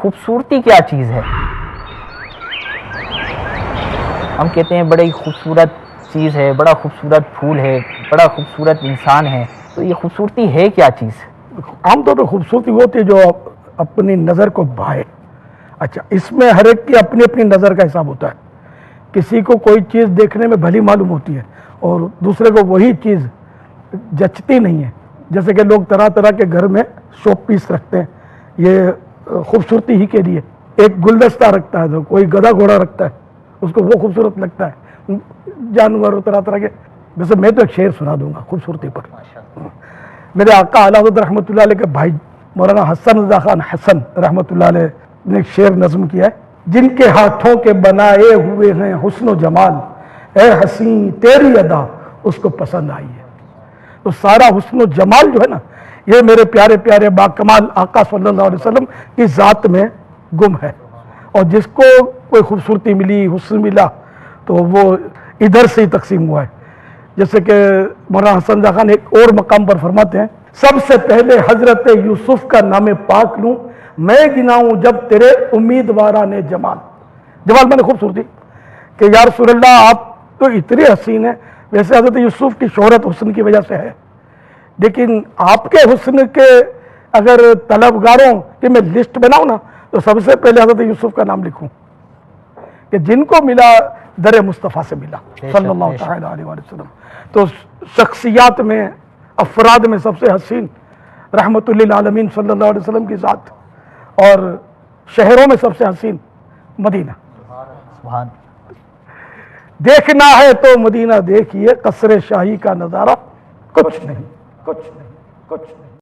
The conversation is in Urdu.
خوبصورتی کیا چیز ہے؟ ہم کہتے ہیں بڑی خوبصورت چیز ہے، بڑا خوبصورت پھول ہے، بڑا خوبصورت انسان ہے، تو یہ خوبصورتی ہے کیا چیز؟ عام طور پہ خوبصورتی وہ ہوتی ہے جو اپنی نظر کو بھائے. اچھا، اس میں ہر ایک کی اپنی اپنی نظر کا حساب ہوتا ہے. کسی کو کوئی چیز دیکھنے میں بھلی معلوم ہوتی ہے اور دوسرے کو وہی چیز جچتی نہیں ہے. جیسے کہ لوگ طرح طرح کے گھر میں شو پیس رکھتے ہیں، یہ خوبصورتی ہی کے لیے. ایک گلدستہ رکھتا ہے، تو کوئی گدھا گھوڑا رکھتا ہے، اس کو وہ خوبصورت لگتا ہے. جانور طرح طرح کے. ویسے میں تو ایک شعر سنا دوں گا خوبصورتی پر. میرے آقا اعلیٰ حضرت رحمۃ اللہ علیہ کے بھائی مولانا حسن رضا خان حسن رحمۃ اللہ علیہ نے ایک شعر نظم کیا ہے. جن کے ہاتھوں کے بنائے ہوئے ہیں حسن و جمال، اے حسین تیری ادا اس کو پسند آئی ہے. تو سارا حسن و جمال جو ہے نا، یہ میرے پیارے پیارے باکمال آقا صلی اللہ علیہ وسلم کی ذات میں گم ہے. اور جس کو کوئی خوبصورتی ملی، حسن ملا، تو وہ ادھر سے ہی تقسیم ہوا ہے. جیسے کہ مولانا حسن رضا خان ایک اور مقام پر فرماتے ہیں، سب سے پہلے حضرت یوسف کا نام پاک لوں، میں گناؤں جب تیرے امیدواران جمال. جمال میں نے خوبصورتی کہ یا رسول اللہ آپ تو اتنے حسین ہیں. ویسے حضرت یوسف کی شہرت حسن کی وجہ سے ہے، لیکن آپ کے حسن کے اگر طلبگاروں کی میں لسٹ بناؤں نا، تو سب سے پہلے حضرت یوسف کا نام لکھوں کہ جن کو ملا در مصطفیٰ سے ملا صلی اللہ تعالیٰ علیہ وسلم. تو شخصیات میں، افراد میں سب سے حسین رحمت للعالمین صلی اللہ علیہ وسلم کی ذات، اور شہروں میں سب سے حسین مدینہ. سبحان. دیکھنا ہے تو مدینہ دیکھیے، قصر شاہی کا نظارہ کچھ نہیں، کچھ نہیں، کچھ نہیں.